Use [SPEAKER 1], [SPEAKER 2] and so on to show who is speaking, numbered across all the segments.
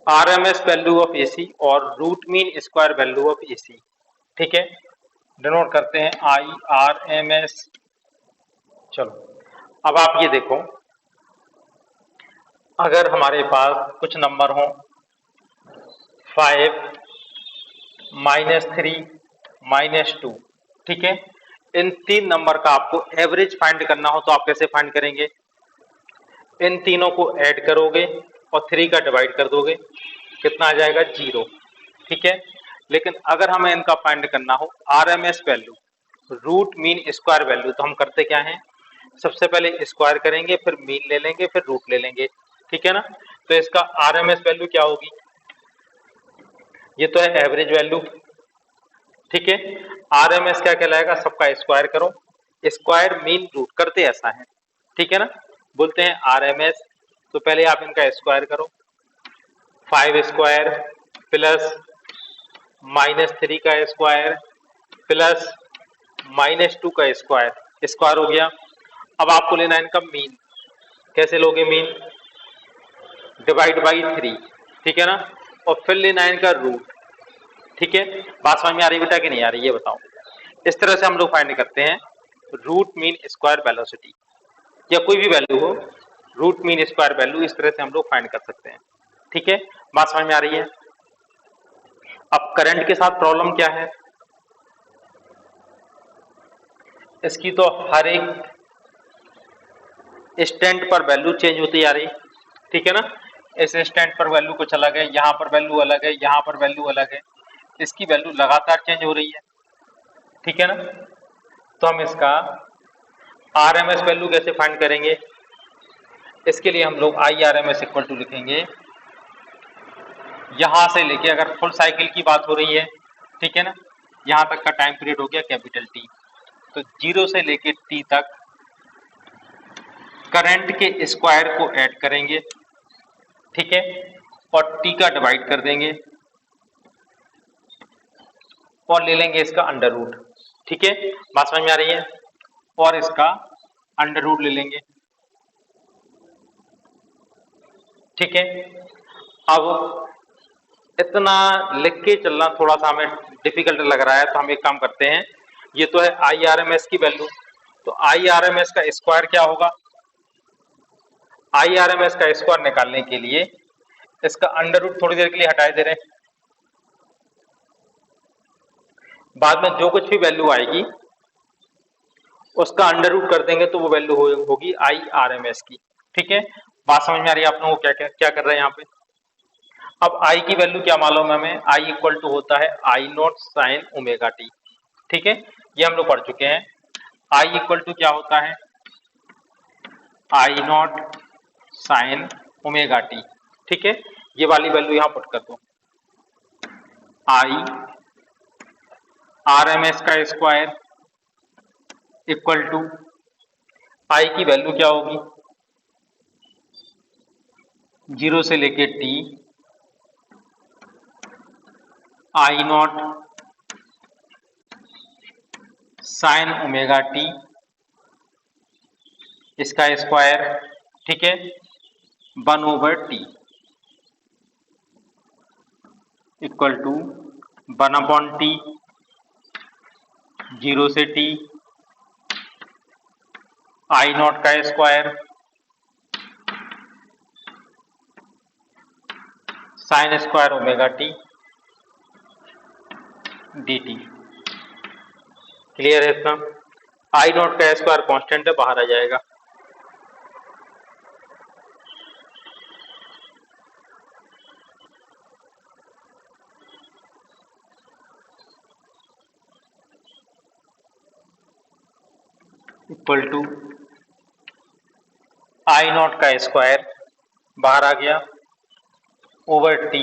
[SPEAKER 1] RMS value of AC और root mean square value of AC। ठीक है, denote करते हैं IRMS। चलो अब आप ये देखो, अगर हमारे पास कुछ नंबर हो 5, -3, -2, ठीक है, इन तीन नंबर का आपको एवरेज फाइंड करना हो तो आप कैसे फाइंड करेंगे? इन तीनों को ऐड करोगे और 3 का डिवाइड कर दोगे, कितना आ जाएगा? 0। ठीक है, लेकिन अगर हमें इनका फाइंड करना हो RMS value, root mean square value, तो हम करते क्या हैं? सबसे पहले स्क्वायर करेंगे, फिर मीन ले लेंगे, फिर रूट ले लेंगे। ठीक है ना? तो इसका RMS वैल्यू क्या होगी? ये तो है एवरेज वैल्यू। ठीक है, RMS क्या कहलाएगा? सबका स्क्वायर करो, स्क्वायर मीन रूट, करते ऐसा है। ठीक है ना? बोलते हैं RMS, तो पहले आप इनका स्क्वायर करो, 5 स्क्वायर प्लस -3 का स्क्वायर प्लस -2 का स्क्वायर, स्क्वायर हो गया। अब आपको लेना है इनका मीन। कैसे लोगे मीन? Divide by 3। ठीक है ना? और फिर लेना है इनका रूट। ठीक है, बात समझ में आ रही बेटा कि नहीं आ रही, ये बताओ। इस तरह से हम लोग फाइंड करते हैं रूट मीन स्क्वायर वेलोसिटी, या कोई भी वैल्यू हो, रूट मीन स्क्वायर वैल्यू, इस तरह से हम लोग फाइंड कर सकते हैं। ठीक है, बात समझ में आ रही है? अब करंट के साथ प्रॉब्लम क्या है? इसकी तो हर एक स्टैंड पर वैल्यू चेंज होती जा रही। ठीक है ना? इस स्टैंड पर वैल्यू कुछ अलग है, यहाँ पर वैल्यू अलग है, यहाँ पर वैल्यू अलग है, इसकी वैल्यू लगातार चेंज हो रही है। ठीक है ना? तो हम इसका RMS वैल्यू कैसे फाइंड करेंगे? इसके लिए हम लोग IRMS इक्वल टू लिखेंगे, यहां से लेके, अगर फुल साइकिल की बात हो रही है, ठीक है ना, यहां तक का टाइम पीरियड हो गया कैपिटल T, तो 0 से लेके T तक करंट के स्क्वायर को ऐड करेंगे। ठीक है, और T का डिवाइड कर देंगे और ले लेंगे इसका अंडर रूट। ठीक है, बात समझ में आ रही है? और इसका अंडर रूट ले लेंगे। ठीक है, अब इतना लिख के चलना थोड़ा सा हमें डिफिकल्ट लग रहा है, तो हम एक काम करते हैं, ये तो है IRMS की वैल्यू, तो IRMS का स्क्वायर क्या होगा? IRMS का स्क्वायर निकालने के लिए इसका अंडर रूट थोड़ी देर के लिए हटाए दे रहे हैं, बाद में जो कुछ भी वैल्यू आएगी उसका अंडर रूट कर देंगे, तो वो वैल्यू होगी IRMS की। ठीक है, बात समझ में आ रही है आप लोगों को? क्या क्या क्या कर रहे हैं यहाँ पे? अब I की वैल्यू क्या मालूम है हमें? I इक्वल टू होता है I0 साइन ओमेगा टी। ठीक है, ये हम लोग पढ़ चुके हैं। I इक्वल टू क्या होता है? I0 sign omega T. ठीक है, ये वाली वैल्यू यहां पुट कर दो, IRMS का स्क्वायर इक्वल टू I की वैल्यू क्या होगी? 0 से लेके T, I0 sign omega T, इसका स्क्वायर। ठीक है, 1/T इक्वल टू 1/T, 0 से T, I0 का square sine square omega T dt। Clear है इतना? I0 का स्क्वायर कांस्टेंट है, बाहर आ जाएगा। इक्वल टू I0 का स्क्वायर बाहर आ गया over T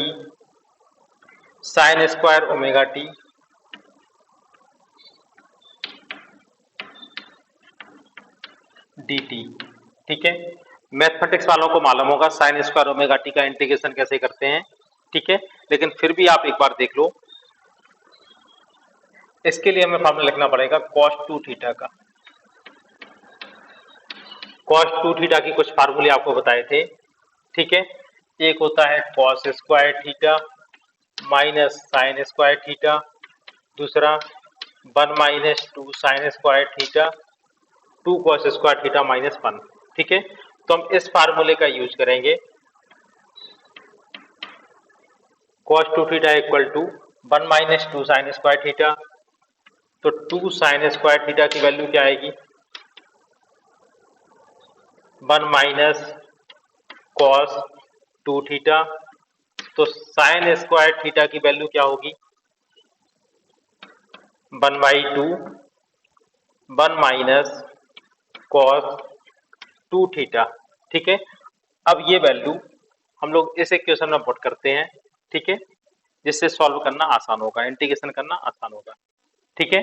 [SPEAKER 1] sine square omega T dt। ठीक है, मैथमेटिक्स वालों को मालूम होगा साइन स्क्वायर ओमेगा टी का इंटीग्रेशन कैसे करते हैं। ठीक है, लेकिन फिर भी आप एक बार देख लो, इसके लिए हमें फॉर्मूला लिखना पड़ेगा cos 2 थीटा का। cos 2 थीटा की कुछ फार्मूले आपको बताए थे। ठीक है, एक होता है cos square theta minus sign square theta, दूसरा 1 - 2 sine square theta 2 cos square theta -1। ठीक है, तो हम इस फार्मूले का यूज करेंगे। cos 2 theta equal to 1 - 2 sine square theta, तो 2 साइन स्क्वायर थीटा की वैल्यू क्या आएगी, 1 - cos 2 थीटा, तो साइन स्क्वायर थीटा की वैल्यू क्या होगी, 1/2 1 - cos 2 थीटा। ठीक है, अब ये वैल्यू हम लोग इस इक्वेशन में पुट करते हैं। ठीक है, जिससे सॉल्व करना आसान होगा, इंटीग्रेशन करना आसान होगा। ठीक है,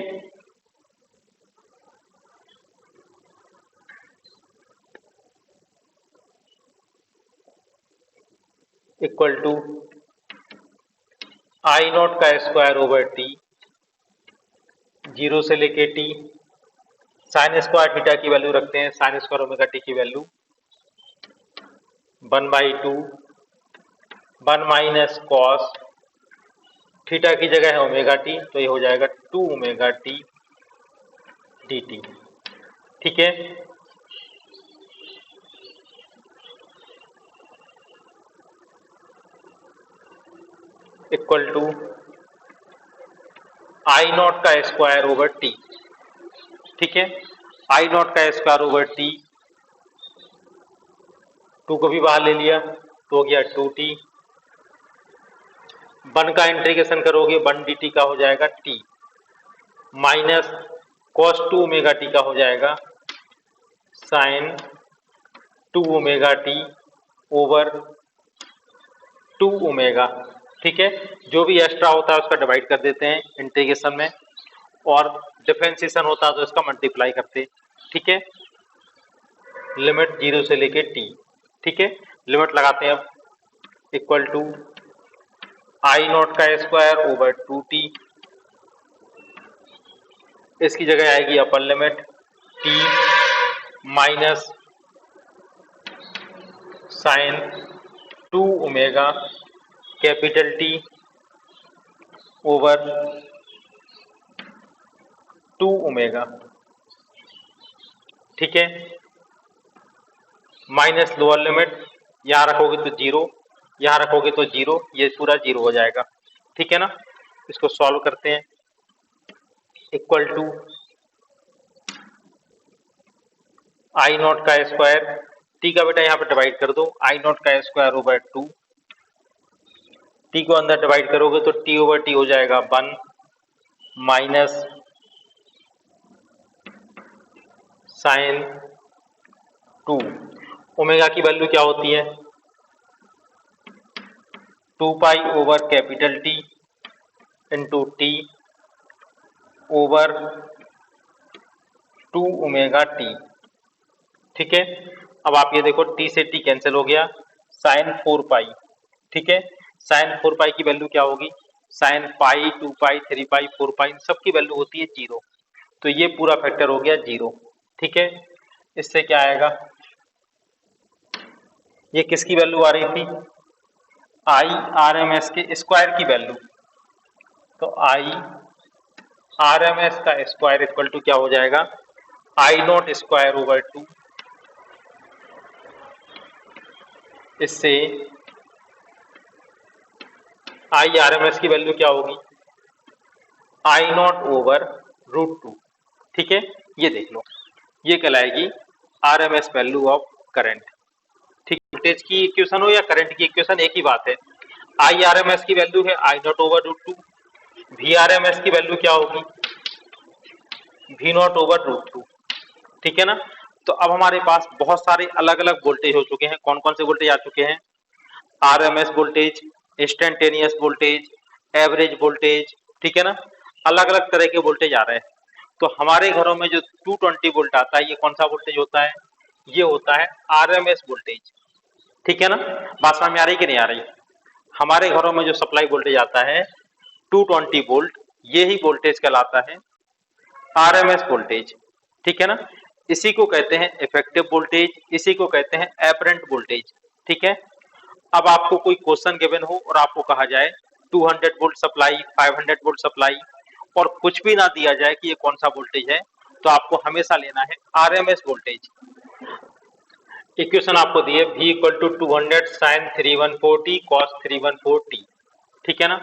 [SPEAKER 1] इक्वल टू आई नॉट का स्क्वायर ओवर टी, 0 से लेके टी, साइन स्क्वायर थीटा की वैल्यू रखते हैं, साइन स्क्वायर ओमेगा टी की वैल्यू 1/2 1 - cos थीटा की जगह है ओमेगा टी, तो ये हो जाएगा 2 ओमेगा टी डी टी। ठीक है, इक्वल टू आई नॉट का स्क्वायर ओवर टी। ठीक है, आई नॉट का स्क्वायर ओवर टी, 2 को भी बाहर ले लिया तो हो गया 2t, 1 का इंटीग्रेशन करोगे 1 dt का हो जाएगा t, minus cos 2 omega t का हो जाएगा sine 2 omega t over 2 omega. ठीक है, जो भी एक्स्ट्रा होता है उसका डिवाइड कर देते हैं इंटीग्रेशन में, और डिफरेंशिएशन होता है तो इसका मल्टीप्लाई करते हैं। ठीक है, लिमिट 0 से लेके t। ठीक है, लिमिट लगाते हैं अब, इक्वल टू आई नॉट का स्क्वायर ओवर 2t, इसकी जगह आएगी upper limit t minus sine 2 omega capital T over 2 omega. ठीक है, माइनस लोअर लिमिट, यहाँ रखोगे तो 0, यहाँ रखोगे तो 0, ये पूरा 0 हो जाएगा। ठीक है ना, इसको सॉल्व करते हैं। इक्वल टू आई नॉट का स्क्वायर, टी का बेटा यहाँ पे डिवाइड कर दो, आई नॉट का स्क्वायर ओवर 2, टी को अंदर डिवाइड करोगे तो टी ओवर टी हो जाएगा 1 माइनस साइन 2, ओमेगा की वैल्यू क्या होती है, 2 pi over capital T into T over 2 omega T. ठीक है, अब आप ये देखो टी से टी कैंसिल हो गया, साइन 4 पाई। ठीक है, साइन 4 पाई की वैल्यू क्या होगी, साइन पाई 2 पाई 3 पाई 4 पाई सबकी वैल्यू होती है 0, तो ये पूरा फैक्टर हो गया 0। ठीक है, इससे क्या आएगा, ये किसकी वैल्यू आ रही थी, आई आर एम एस के स्क्वायर की वैल्यू, तो आई आर एम एस का स्क्वायर इक्वल टू क्या हो जाएगा, आई नॉट स्क्वायर ओवर 2, इससे आई आर एम एस की वैल्यू क्या होगी, आई नॉट ओवर √2। ठीक है, ये देख लो, ये कहलाएगी R M S value of current. ठीक, वोल्टेज की इक्वेशन हो या करंट की इक्वेशन एक ही बात है। आई आर एम एस की वैल्यू है I not over √2, V R M S की वैल्यू क्या होगी, वी नॉट ओवर √2। ठीक है ना, तो अब हमारे पास बहुत सारे अलग अलग वोल्टेज हो चुके हैं। कौन कौन से वोल्टेज आ चुके हैं, R M S voltage, instantaneous voltage, average voltage. ठीक है ना, अलग अलग तरह के वोल्टेज आ रहे हैं। तो हमारे घरों में जो 220 वोल्ट आता है, ये कौन सा वोल्टेज होता है, ये होता है आरएमएस वोल्टेज। ठीक है ना, बात समझ में आ रही कि नहीं आ रही, हमारे घरों में जो सप्लाई वोल्टेज आता है 220 वोल्ट, ये ही वोल्टेज कहलाता है आरएमएस वोल्टेज। ठीक है ना, इसी को कहते हैं इफेक्टिव वोल्टेज, इसी को कहते हैं एपरेंट वोल्टेज। ठीक है, अब आपको कोई क्वेश्चन गिवन हो और आपको कहा जाए 200 वोल्ट सप्लाई, 500 वोल्ट सप्लाई और कुछ भी ना दिया जाए कि ये कौन सा वोल्टेज है, तो आपको हमेशा लेना है आरएमएस वोल्टेज। इक्वेशन आपको दी है V equal to 200 sine 3140 cos 3140, ठीक है ना।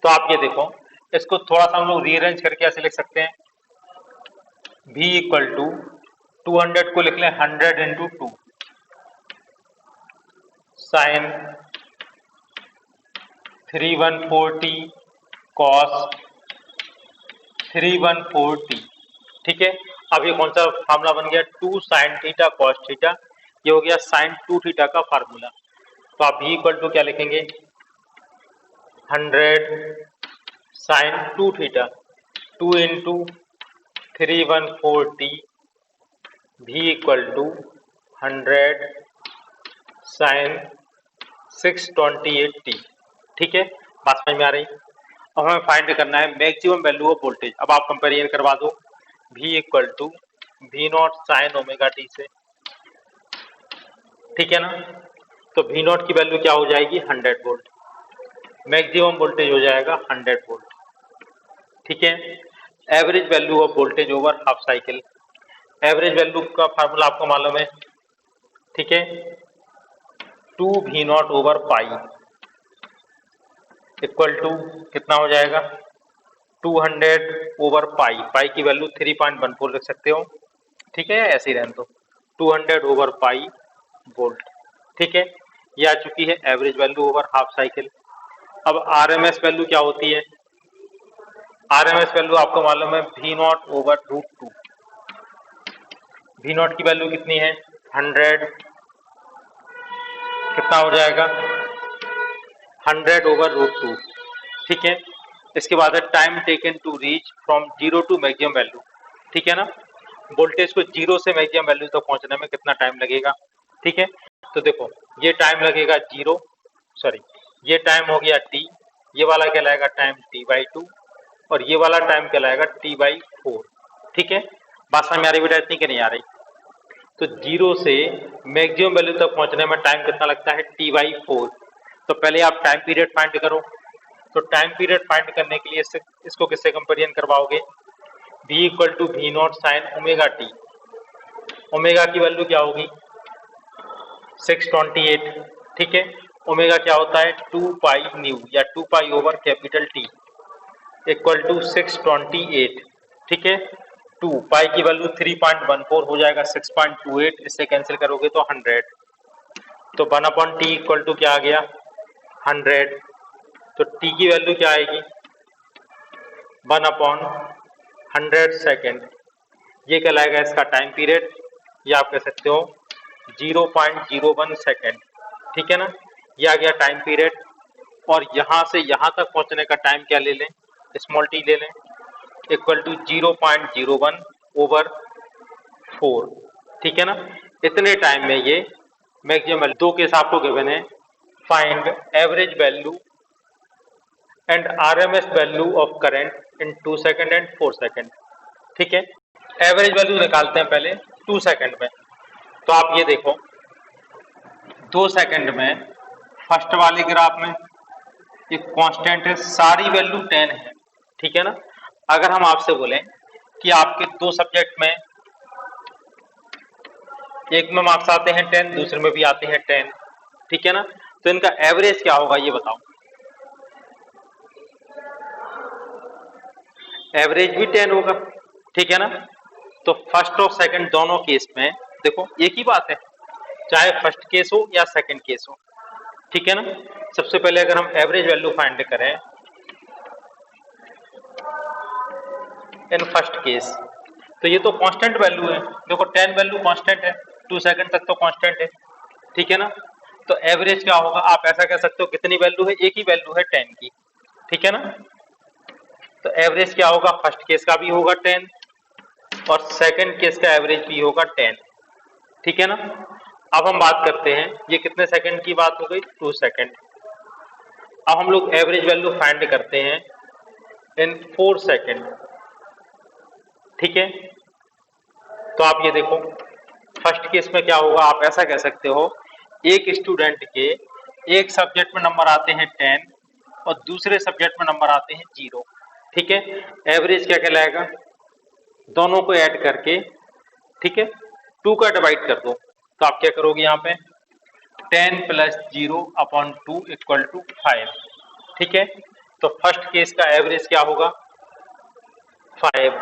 [SPEAKER 1] तो आप ये देखो, इसको थोड़ा सा हम लोग रीअरेंज करके ऐसे लिख सकते हैं, V इक्वल टू 200 को लिख लें 100 इंटू 2 साइन 3140 कॉस 3140, ठीक है। अब ये कौन सा फार्मूला बन गया, 2 साइन थीटा कॉस थीटा, ये हो गया साइन 2 थीटा का फार्मूला। तो आप V इक्वल टू क्या लिखेंगे, 100 sine 2 theta 2 into 3140 V equal to 100 sine 628t, ठीक है। बात समझ में आ रही। अब हमें फाइंड करना है मैक्सिमम वैल्यू ऑफ वोल्टेज। अब आप कंपेरिजन करवा दो, V equal to V naught sine omega t से, ठीक है ना। तो V नॉट की वैल्यू क्या हो जाएगी, 100 वोल्ट, मैक्सिमम वोल्टेज हो जाएगा 100 वोल्ट, ठीक है। Average value of voltage over half cycle, average value का फार्मूला आपको मालूम है, ठीक है। 2 V naught over pi equal to कितना हो जाएगा, 200 ओवर पाई, पाई की वैल्यू 3.14 लिख सकते हो, ठीक है, ऐसे ही रहने दो, 200 ओवर पाई वोल्ट, ठीक है। ये आ चुकी है average value over half cycle. अब आरएमएस वैल्यू क्या होती है, आरएमएस वैल्यू आपको मालूम है V naught over √2, V not की वैल्यू कितनी है 100, कितना हो जाएगा 100 ओवर √2, ठीक है। इसके बाद है time taken to reach from 0 to maximum value, ठीक है ना। वोल्टेज को 0 से मैक्सिमम वैल्यू तक पहुंचने में कितना टाइम लगेगा, ठीक है। तो देखो ये टाइम लगेगा 0, सॉरी ये टाइम हो गया t, ये वाला कहलाएगा टाइम t/2 और ये वाला टाइम कहलाएगा t/4, ठीक है। बात समझ में आ रही बेटा इतनी कि नहीं आ रही। तो 0 से मैक्सिमम वैल्यू तक पहुंचने में टाइम कितना लगता है, t/4। तो पहले आप टाइम पीरियड फाइंड करो। तो टाइम पीरियड फाइंड करने के लिए इसको किससे कंपेरिजन करवाओगे, V equal to V naught sine omega t, omega की वैल्यू क्या होगी 628, ठीक है। ओमेगा क्या होता है 2 पाई न्यू या 2 pi over capital T equal to 628, ठीक है। 2 पाई की वैल्यू 3.14 हो जाएगा 6.28, इससे कैंसिल करोगे तो 100, तो 1/t इक्वल टू क्या आ गया 100। तो t की वैल्यू क्या आएगी 1/100 सेकेंड, ये कहलाएगा इसका टाइम पीरियड, या आप कह सकते हो 0.01 सेकेंड, ठीक है ना। ये आ गया टाइम पीरियड। और यहां से यहां तक पहुंचने का टाइम क्या ले लें, स्मॉल टी ले लें, इक्वल टू 0.01 ओवर 4, ठीक है ना। इतने टाइम में ये मैक्सिमम वैल्यू, दो केस आपको गिवन है, find average value and RMS value of current in 2 second and 4 second, ठीक है। एवरेज वैल्यू निकालते हैं पहले 2 सेकंड में। तो आप ये देखो 2 सेकंड में फर्स्ट वाले ग्राफ में ये कांस्टेंट है, सारी वैल्यू 10 है, ठीक है ना। अगर हम आपसे बोलें कि आपके दो सब्जेक्ट में, एक में मार्क्स आते हैं 10, दूसरे में भी आते हैं 10, ठीक है ना, तो इनका एवरेज क्या होगा ये बताओ। एवरेज भी 10 होगा, ठीक है ना। तो फर्स्ट और सेकंड दोनों केस में देखो एक ही बात है, चाहे फर्स्ट केस हो या सेकंड केस हो, ठीक है ना। सबसे पहले अगर हम एवरेज वैल्यू फाइंड करें इन फर्स्ट केस, तो ये तो कांस्टेंट वैल्यू है, देखो 10 वैल्यू कांस्टेंट है, 2 सेकंड तक तो कांस्टेंट है, ठीक है ना। तो एवरेज क्या होगा, आप ऐसा कह सकते हो कितनी वैल्यू है, एक ही वैल्यू है 10 की, ठीक है ना। तो एवरेज क्या होगा, फर्स्ट केस का भी होगा 10 और सेकंड केस का एवरेज भी होगा 10, ठीक है ना। अब हम बात करते हैं ये कितने सेकंड की बात हो गई, 2 सेकंड। अब हम लोग एवरेज वैल्यू फाइंड करते हैं इन 4 सेकंड, ठीक है। तो आप ये देखो फर्स्ट केस में क्या होगा, आप ऐसा कह सकते हो एक स्टूडेंट के एक सब्जेक्ट में नंबर आते हैं 10 और दूसरे सब्जेक्ट में नंबर आते हैं 0। ठीक है, एवरेज क्या कहलाएगा? दोनों को ऐड करके, ठीक है, 2 का डिवाइड कर दो। तो आप क्या करोगे यहाँ पे 10 प्लस 0 अपॉन 2 इक्वल टू 5। ठीक है, तो फर्स्ट केस का एवरेज क्या होगा 5।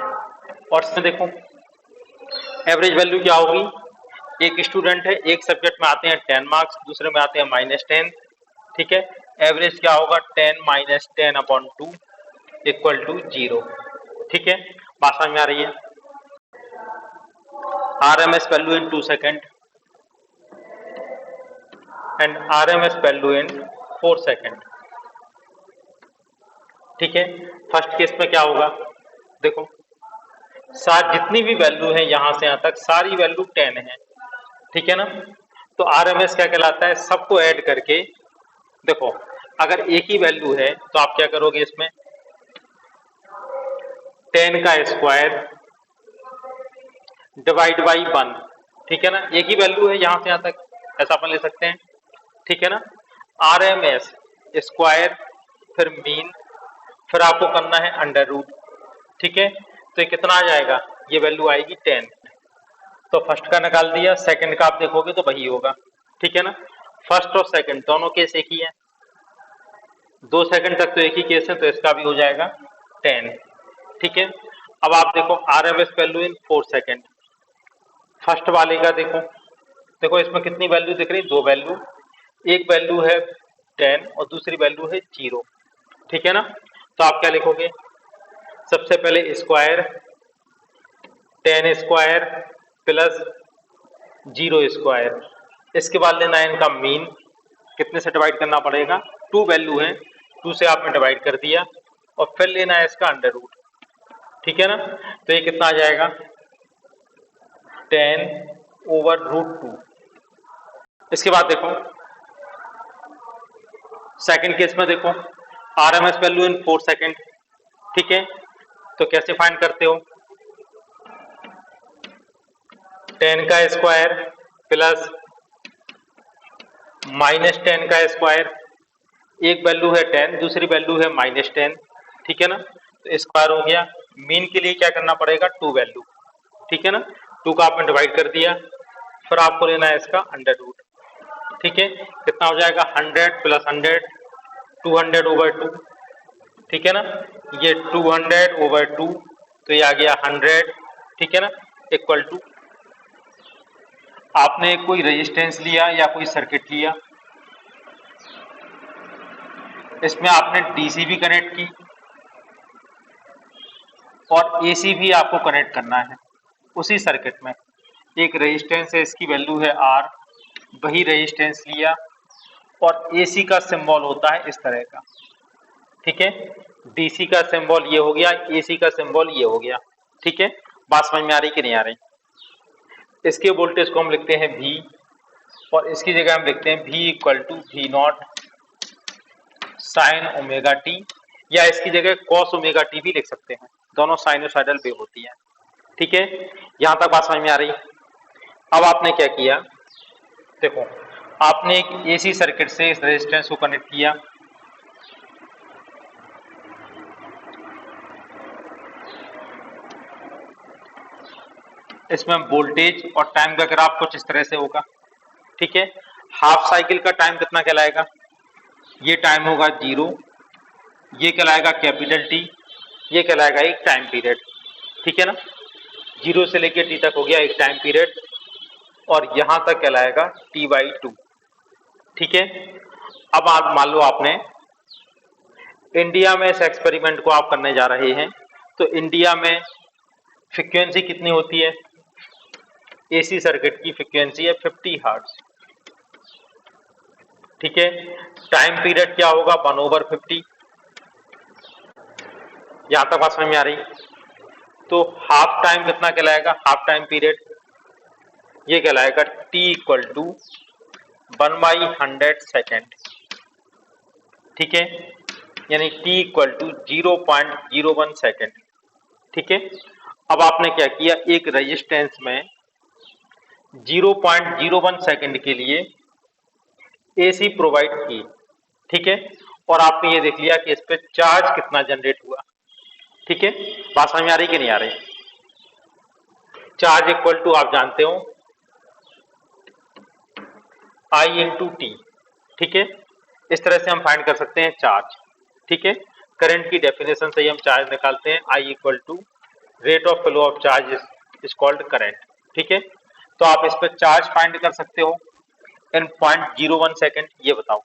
[SPEAKER 1] और इसमें देखो एवरेज वैल्यू क्या होगी, एक स्टूडेंट है, एक सब्जेक्ट में आते हैं 10 मार्क्स, दूसरे में आते हैं -10। ठीक है, एवरेज क्या होगा 10 माइनस 10 अपॉन 2 इक्वल टू 0। ठीक है, बात समझ में आ रही है? RMS value in 2 second and RMS value in 4 second. ठीक है, फर्स्ट केस में क्या होगा, देखो जितनी भी वैल्यू है यहां से यहां तक सारी वैल्यू 10 है। ठीक है ना, तो RMS क्या कहलाता है, सबको ऐड करके देखो अगर एक ही वैल्यू है तो आप क्या करोगे इसमें 10 का स्क्वायर डिवाइड बाई 1। ठीक है ना, एक ही वैल्यू है यहां से यहां तक, ऐसा अपन ले सकते हैं। ठीक है ना, RMS स्क्वायर फिर मीन फिर आपको करना है अंडर रूट। ठीक है, तो ये कितना आ जाएगा, ये वैल्यू आएगी 10। तो फर्स्ट का निकाल दिया, सेकंड का आप देखोगे तो वही होगा। ठीक है ना, फर्स्ट और सेकंड दोनों केस एक ही है, 2 सेकंड तक तो एक ही केस है, तो इसका भी हो जाएगा 10। ठीक है, अब आप देखो RMS value in 4 second, first वाले का देखो, देखो इसमें कितनी वैल्यू दिख रही, 2 वैल्यू, एक वैल्यू है 10 और दूसरी वैल्यू है 0। ठीक है ना, तो आप क्या लिखोगे, सबसे पहले स्क्वायर 10 स्क्वायर प्लस 0 स्क्वायर, इसके बाद लेना है इनका मीन, कितने से डिवाइड करना पड़ेगा, 2 वैल्यू है, 2 से आपने डिवाइड कर दिया और फिर लेना है इसका अंडर रूट। ठीक है ना, तो ये कितना आ जाएगा 10/√2। इसके बाद देखो सेकंड केस में देखो RMS वैल्यू इन 4 सेकंड। ठीक है, तो कैसे फाइंड करते हो, 10 का स्क्वायर प्लस -10 का स्क्वायर, एक वैल्यू है 10 दूसरी वैल्यू है -10। ठीक है ना, तो स्क्वायर हो गया, मीन के लिए क्या करना पड़ेगा 2 वैल्यू। ठीक है ना, 2 का आपने डिवाइड कर दिया, फिर आपको लेना है इसका अंडर रूट। ठीक है, कितना हो जाएगा 100 प्लस 100 200/2। ठीक है ना, ये 200/2, तो ये आ गया 100। ठीक है ना, इक्वल टू आपने कोई रेजिस्टेंस लिया या कोई सर्किट लिया, इसमें आपने DC भी कनेक्ट की और AC भी आपको कनेक्ट करना है उसी सर्किट में। एक रेजिस्टेंस है, इसकी वैल्यू है R, वही रेजिस्टेंस लिया और AC का सिंबल होता है इस तरह का। ठीक है, DC का सिंबल ये हो गया, AC का सिंबल ये हो गया। ठीक है, बात समझ में आ रही कि नहीं आ रही? इसके वोल्टेज को हम लिखते हैं V और इसकी जगह हम लिखते हैं V=V0 sin ओमेगा टी, या इसकी जगह cos ओमेगा टी भी लिख सकते हैं, दोनों साइनोसाइडल वेव होती है। ठीक है, यहां तक बात समझ में आ रही? अब आपने क्या किया, देखो आपने एक AC सर्किट से इस रेजिस्टेंस को कनेक्ट किया, इसमें वोल्टेज और टाइम का ग्राफ कुछ इस तरह से होगा। ठीक है, हाफ साइकिल का टाइम कितना कहलाएगा, ये टाइम होगा 0, ये कहलाएगा कैपिटल T, ये कहलाएगा एक टाइम पीरियड। ठीक है ना, 0 से लेकर T तक हो गया एक टाइम पीरियड और यहां तक कहलाएगा T/2। ठीक है, अब आप मान लो आपने इंडिया में इस एक्सपेरिमेंट को आप करने जा रहे हैं, तो इंडिया में फ्रीक्वेंसी कितनी होती है, AC सर्किट की फ्रीक्वेंसी है 50 हर्ट्ज। ठीक है, टाइम पीरियड क्या होगा 1/50। यहां तक बात समझ में आ रही? तो हाफ टाइम कितना कहलाएगा, हाफ टाइम पीरियड ये कहलाएगा T=1/100 सेकेंड। ठीक है, यानी T=0.01 सेकेंड। ठीक है, अब आपने क्या किया, एक रेजिस्टेंस में 0.01 सेकेंड के लिए एसी प्रोवाइड की, ठीक है, और आपने ये देख लिया कि इस पे चार्ज कितना जनरेट हुआ, ठीक है। बात समझ में आ रही कि नहीं आ रही? चार्ज इक्वल टू आप जानते हो आई इंटू टी, ठीक है। इस तरह से हम फाइंड कर सकते हैं चार्ज, ठीक है। करंट की डेफिनेशन से ही हम चार्ज निकालते हैं, I equal to rate of flow of charge is called current, ठीक है। तो आप इस पर चार्ज फाइंड कर सकते हो इन 0.01 सेकेंड, ये बताओ,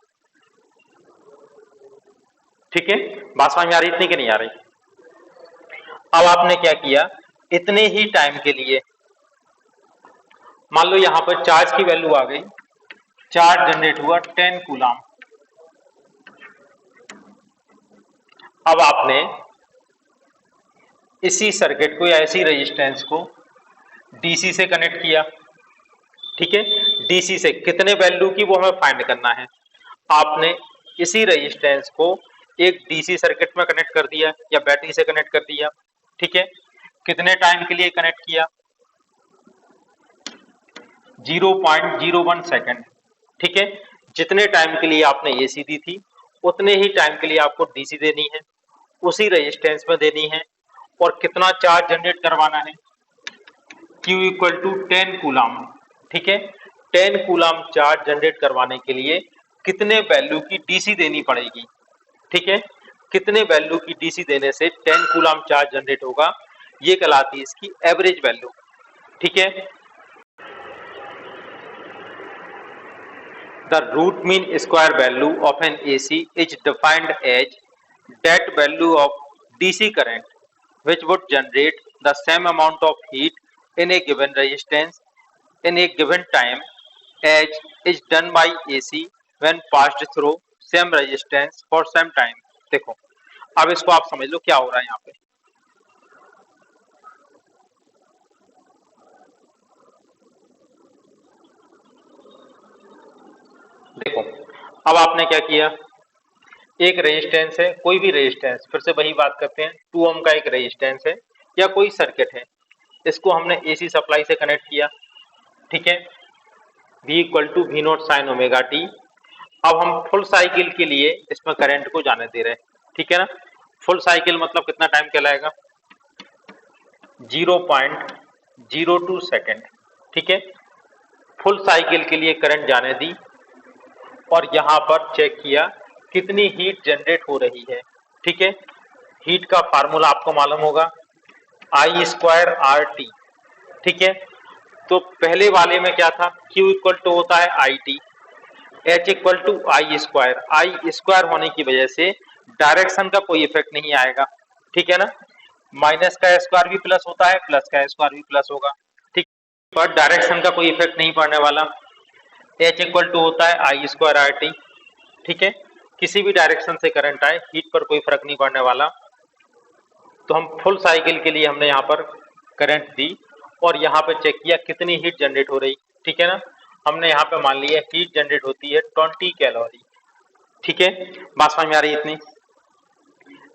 [SPEAKER 1] ठीक है। बात समझ में आ रही इतनी कि नहीं आ रही? अब आपने क्या किया, इतने ही टाइम के लिए मान लो यहां पर चार्ज की वैल्यू आ गई, चार्ज जनरेट हुआ 10 कूलाम। अब आपने इसी सर्किट को या इसी रेजिस्टेंस को डीसी से कनेक्ट किया, ठीक है। डीसी से कितने वैल्यू की वो हमें फाइंड करना है। आपने इसी रेजिस्टेंस को एक डीसी सर्किट में कनेक्ट कर दिया या बैटरी से कनेक्ट कर दिया, ठीक है। कितने टाइम के लिए कनेक्ट किया? 0.01 सेकेंड, ठीक है। जितने टाइम के लिए आपने एसी दी थी उतने ही टाइम के लिए आपको डीसी देनी है, उसी रेजिस्टेंस में देनी है, और कितना चार्ज जनरेट करवाना है, Q इक्वल टू 10 कूलाम, ठीक है। 10 कूलाम चार्ज जनरेट करवाने के लिए कितने वैल्यू की डीसी देनी पड़ेगी, ठीक है। कितने वैल्यू की डीसी देने से 10 कूलाम चार्ज जनरेट होगा, ये कहलाती है इसकी एवरेज वैल्यू, ठीक है। The root mean square value of an AC is defined as that value of DC current which would generate the same amount of heat in a given resistance in a given time as is done by AC when passed through same resistance for same time। देखो अब इसको आप समझ लो क्या हो रहा है यहाँ पे। देखो अब आपने क्या किया, एक रेजिस्टेंस है, कोई भी रेजिस्टेंस, फिर से वही बात करते हैं, 2 ओम का एक रेजिस्टेंस है या कोई सर्किट है, इसको हमने एसी सप्लाई से कनेक्ट किया, ठीक है। V equal to V naught sine omega t. अब हम फुल साइकिल के लिए इसमें करंट को जाने दे रहे हैं, ठीक है ना। फुल साइकिल मतलब कितना टाइम कहलाएगा? 0.02 सेकेंड, ठीक है। फुल साइकिल के लिए करंट जाने दी और यहां पर चेक किया कितनी हीट जनरेट हो रही है, ठीक है। हीट का फार्मूला आपको मालूम होगा, आई स्क्वायर आर टी, ठीक है। तो पहले वाले में क्या था, Q इक्वल टू होता है I t, H equal to I square होने की वजह से डायरेक्शन का कोई इफेक्ट नहीं आएगा, ठीक है ना। माइनस का स्क्वायर भी प्लस होता है, प्लस का स्क्वायर भी प्लस होगा, ठीक, पर डायरेक्शन का कोई इफेक्ट नहीं पड़ने वाला। H इक्वल टू होता है आई स्क्वायर आर टी, ठीक है। किसी भी डायरेक्शन से करंट आए हीट पर कोई फर्क नहीं पड़ने वाला। तो हम फुल साइकिल के लिए हमने यहाँ पर करंट दी और यहाँ पे चेक किया कितनी हीट जनरेट हो रही, ठीक है ना। हमने यहाँ पे मान लिया हीट जनरेट होती है 20 कैलोरी, ठीक है। बात समझ में आ रही है इतनी?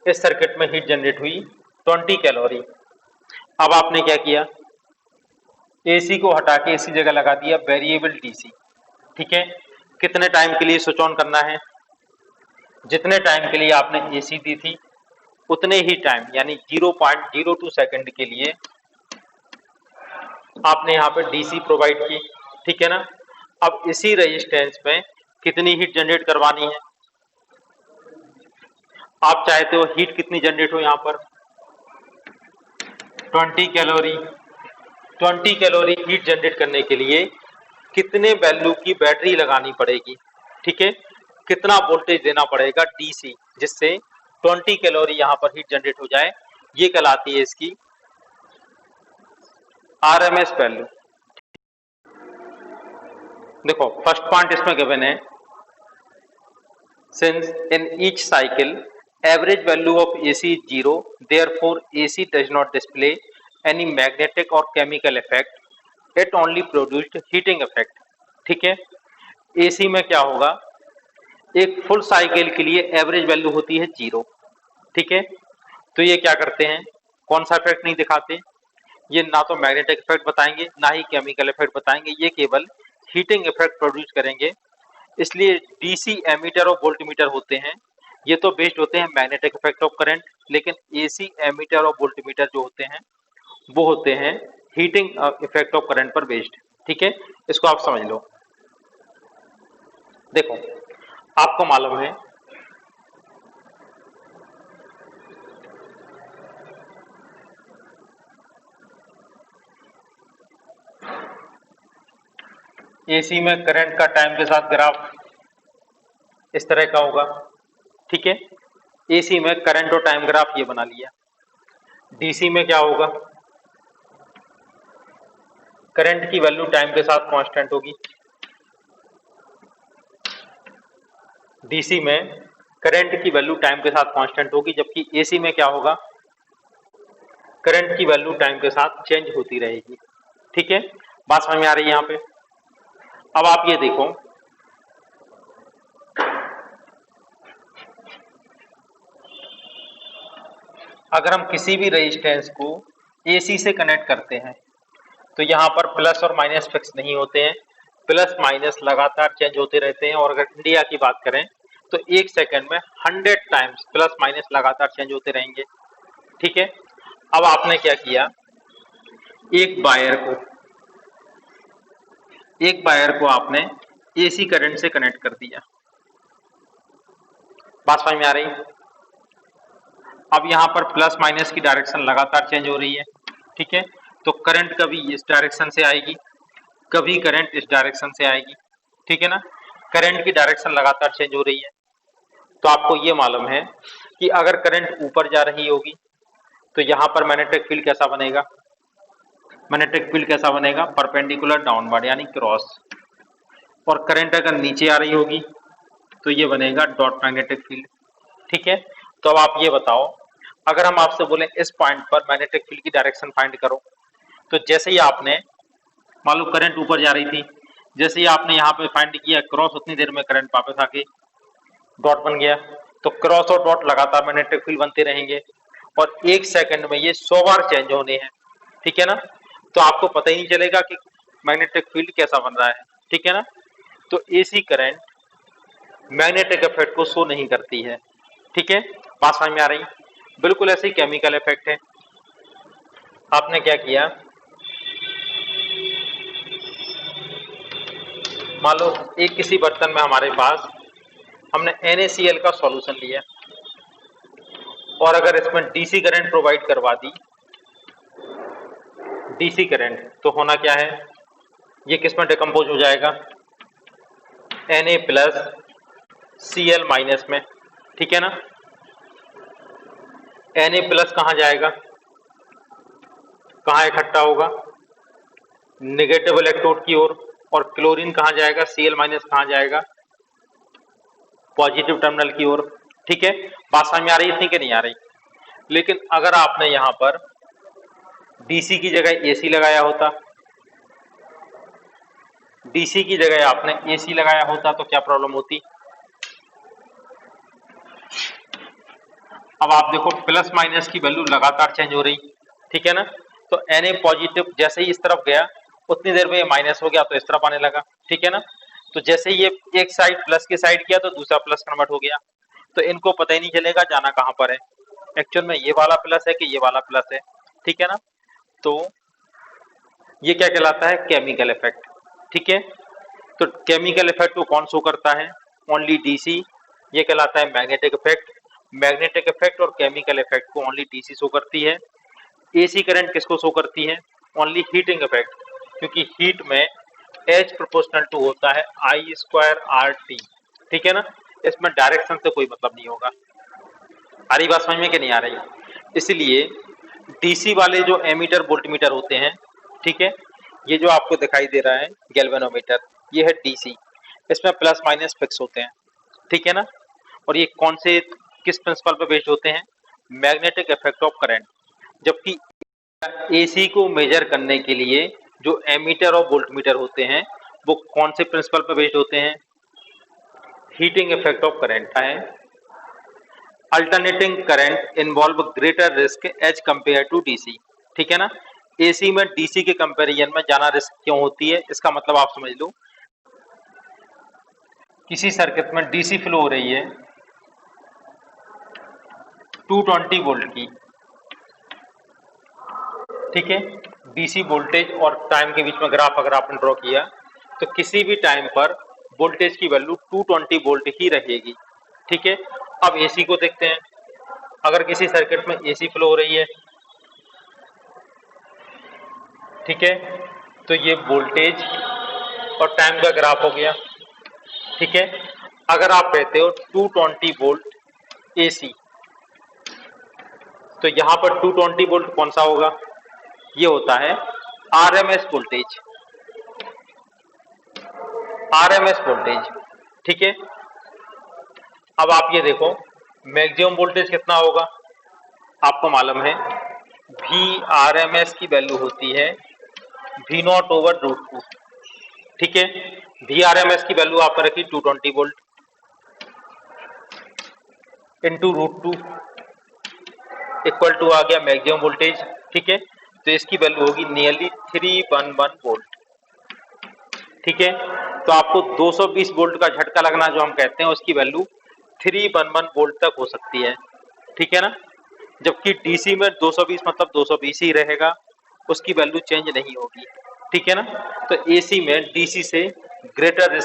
[SPEAKER 1] इस सर्किट में हीट जनरेट हुई 20 कैलोरी। अब आपने क्या किया, एसी को हटा के इसी जगह लगा दिया वेरिएबल डीसी, ठीक है। कितने टाइम के लिए स्विच ऑन करना है? जितने टाइम के लिए आपने एसी दी थी उतने ही टाइम यानी 0.02 सेकंड के लिए आपने यहाँ पे डीसी प्रोवाइड की, ठीक है ना। अब इसी रेजिस्टेंस में कितनी हीट जनरेट करवानी है? आप चाहते हो हीट कितनी जनरेट हो यहाँ पर? 20 कैलोरी। 20 कैलोरी हीट जनरेट करने के लिए कितने वैल्यू की बैटरी लगानी पड़ेगी, ठीक है। कितना वोल्टेज देना पड़ेगा डीसी जिससे 20 कैलोरी यहाँ पर हीट जनरेट हो जाए, ये कहलाती है इसकी आरएमएस वैल्यू। देखो फर्स्ट पॉइंट इसमें गिवन है, since in each cycle average value of AC is zero, therefore AC does not display any magnetic or chemical effect, it only produced heating effect, ठीक है। AC में क्या होगा, एक full cycle के लिए एवरेज वैल्यू होती है 0, ठीक है। तो ये क्या करते हैं, कौन सा इफेक्ट नहीं दिखाते, ये ना तो मैग्नेटिक इफेक्ट बताएंगे ना ही केमिकल इफेक्ट बताएंगे, ये केवल हीटिंग इफेक्ट प्रोड्यूस करेंगे इसलिए डीसी एमीटर और वोल्टमीटर होते हैं, ये तो बेस्ड होते हैं मैग्नेटिक इफेक्ट ऑफ करंट, लेकिन एसी एमीटर और वोल्टमीटर जो होते हैं वो होते हैं हीटिंग इफेक्ट ऑफ करंट पर बेस्ड। ठीक है, इसको आप समझ लो। देखो, आपको मालूम है एसी में करंट का टाइम के साथ ग्राफ इस तरह का होगा। ठीक है, एसी में करंट और टाइम ग्राफ ये बना लिया। डीसी में क्या होगा, करंट की वैल्यू टाइम के साथ कांस्टेंट होगी। डीसी में करंट की वैल्यू टाइम के साथ कांस्टेंट होगी, जबकि एसी में क्या होगा, करंट की वैल्यू टाइम के साथ चेंज होती रहेगी। ठीक है, बात समझ में आ रही है यहाँ पे। अब आप ये देखो, अगर हम किसी भी रेजिस्टेंस को एसी से कनेक्ट करते हैं तो यहाँ पर प्लस और माइनस फिक्स नहीं होते हैं, प्लस माइनस लगातार चेंज होते रहते हैं। और अगर इंडिया की बात करें तो एक सेकंड में 100 टाइम्स प्लस माइनस लगातार चेंज होते रहेंगे। ठीक है, अब आपने क्या किया, एक वायर को आपने एसी करंट से कनेक्ट कर दिया। बात समझ में आ रही? अब यहाँ पर प्लस माइनस की डायरेक्शन लगातार चेंज हो रही है। ठीक है, तो करंट कभी इस डायरेक्शन से आएगी, कभी करंट इस डायरेक्शन से आएगी। ठीक है ना, करंट की डायरेक्शन लगातार चेंज हो रही है। तो आपको ये मालूम है कि अगर करंट ऊपर जा रही होगी तो यहाँ पर मैग्नेटिक फील्ड कैसा बनेगा, मैग्नेटिक फील्ड कैसा बनेगा, परपेंडिकुलर डाउनवर्ड यानी क्रॉस। और करंट अगर नीचे आ रही होगी तो ये बनेगा डॉट मैग्नेटिक फील्ड। ठीक है, तो अब आप ये बताओ, अगर हम आपसे बोलें इस पॉइंट पर मैग्नेटिक फील्ड की डायरेक्शन फाइंड करो, तो जैसे ही आपने मान लो करंट ऊपर जा रही थी, जैसे ही आपने यहाँ पे फाइंड किया क्रॉस, उतनी देर में करंट वापस आके डॉट बन गया। तो क्रॉस और डॉट लगातार मैग्नेटिक फील्ड बनते रहेंगे और एक सेकंड में ये 100 बार चेंज होने हैं। ठीक है ना, तो आपको पता ही नहीं चलेगा कि मैग्नेटिक फील्ड कैसा बन रहा है। ठीक है ना, तो एसी करंट मैग्नेटिक इफेक्ट को शो नहीं करती है। ठीक है, बात समझ में आ रही? बिल्कुल ऐसे ही केमिकल इफेक्ट है। आपने क्या किया, मान लो एक किसी बर्तन में हमारे पास हमने NaCl का सॉल्यूशन लिया और अगर इसमें डीसी करंट प्रोवाइड करवा दी, डीसी करंट, तो होना क्या है, ये किस में डिकम्पोज हो जाएगा, Na प्लस Cl माइनस में। ठीक है ना, Na प्लस कहाँ जाएगा, कहाँ इकट्ठा होगा, नेगेटिव इलेक्ट्रोड की ओर। और क्लोरीन कहाँ जाएगा, Cl माइनस कहाँ जाएगा, पॉजिटिव टर्मिनल की ओर। ठीक है, बात समझ में आ रही है कि नहीं आ रही? लेकिन अगर आपने यहाँ पर डीसी की जगह एसी लगाया होता, डीसी की जगह आपने एसी लगाया होता तो क्या प्रॉब्लम होती। अब आप देखो प्लस माइनस की वैल्यू लगातार चेंज हो रही। ठीक है ना, तो Na पॉजिटिव जैसे ही इस तरफ गया उतनी देर में ये माइनस हो गया तो इस तरफ आने लगा। ठीक है ना, तो जैसे ही ये एक साइड प्लस की साइड किया तो दूसरा प्लस कन्वर्ट हो गया। तो इनको पता ही नहीं चलेगा जाना कहाँ पर है, एक्चुअल में ये वाला प्लस है कि ये वाला प्लस है। ठीक है ना, तो ये क्या कहलाता है, केमिकल इफेक्ट। ठीक है, तो केमिकल इफेक्ट को कौन शो करता है, ओनली डीसी। ये कहलाता है मैग्नेटिक इफेक्ट। मैग्नेटिक इफेक्ट और केमिकल इफेक्ट को ओनली डीसी शो करती है। एसी करंट किसको शो करती है, ओनली हीटिंग इफेक्ट, क्योंकि हीट में H प्रोपोर्शनल टू होता है I²RT। ठीक है ना, इसमें डायरेक्शन से कोई मतलब नहीं होगा। आ रही बात समझ में कि नहीं आ रही? इसलिए डीसी वाले जो एमीटर वोल्टमीटर होते हैं, ठीक है, ये जो आपको दिखाई दे रहा है गैल्वेनोमीटर, ये है डीसी, इसमें प्लस माइनस फिक्स होते हैं। ठीक है ना, और ये कौन से किस प्रिंसिपल पर बेस्ड होते हैं, मैग्नेटिक इफेक्ट ऑफ करंट। जबकि एसी को मेजर करने के लिए जो एमीटर और वोल्टमीटर होते हैं वो कौन से प्रिंसिपल पर बेस्ड होते हैं, हीटिंग इफेक्ट ऑफ करंट है। Alternating current involve greater risk as compare to DC. ठीक है ना, एसी में डीसी के कंपैरिजन में ज्यादा रिस्क क्यों होती है, इसका मतलब आप समझ लो, किसी सर्किट में डीसी फ्लो हो रही है 220 वोल्ट की, ठीक है। डीसी वोल्टेज और टाइम के बीच में ग्राफ अगर आपने ड्रॉ किया तो किसी भी टाइम पर वोल्टेज की वैल्यू 220 वोल्ट ही रहेगी, ठीक है। अब एसी को देखते हैं। अगर किसी सर्किट में एसी फ्लो हो रही है, ठीक है, तो ये वोल्टेज और टाइम का ग्राफ हो गया, ठीक है। अगर आप कहते हो 220 वोल्ट एसी, तो यहां पर 220 वोल्ट कौन सा होगा? ये होता है आरएमएस वोल्टेज, आरएमएस वोल्टेज, ठीक है। अब आप ये देखो मैक्सिमम वोल्टेज कितना होगा, आपको मालूम है वी आरएमएस की वैल्यू होती है वी नॉट ओवर रूट 2, ठीक है। वी आरएमएस की वैल्यू आपने रखी 220 volt into root 2 equal to आ गया मैक्सिमम वोल्टेज, ठीक है। तो इसकी वैल्यू होगी नियरली 311 वोल्ट, ठीक है। तो आपको 220 वोल्ट का झटका लगना जो हम कहते हैं उसकी वैल्यू 311 वोल्ट तक हो सकती है, ठीक है ना। जबकि डीसी में 220 मतलब 220 ही रहेगा, उसकी वैल्यू चेंज नहीं होगी, ठीक है ना। तो एसी में डीसी से ग्रेटर